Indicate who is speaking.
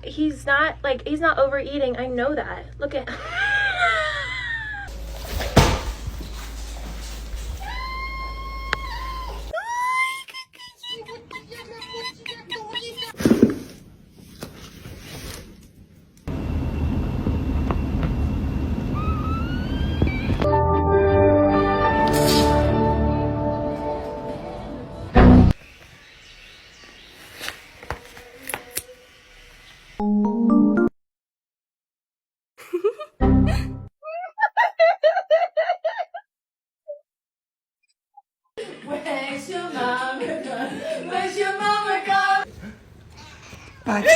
Speaker 1: He's not overeating. I know that. Look at
Speaker 2: Where's your mama gone? Where's your mama gone?
Speaker 3: 八七，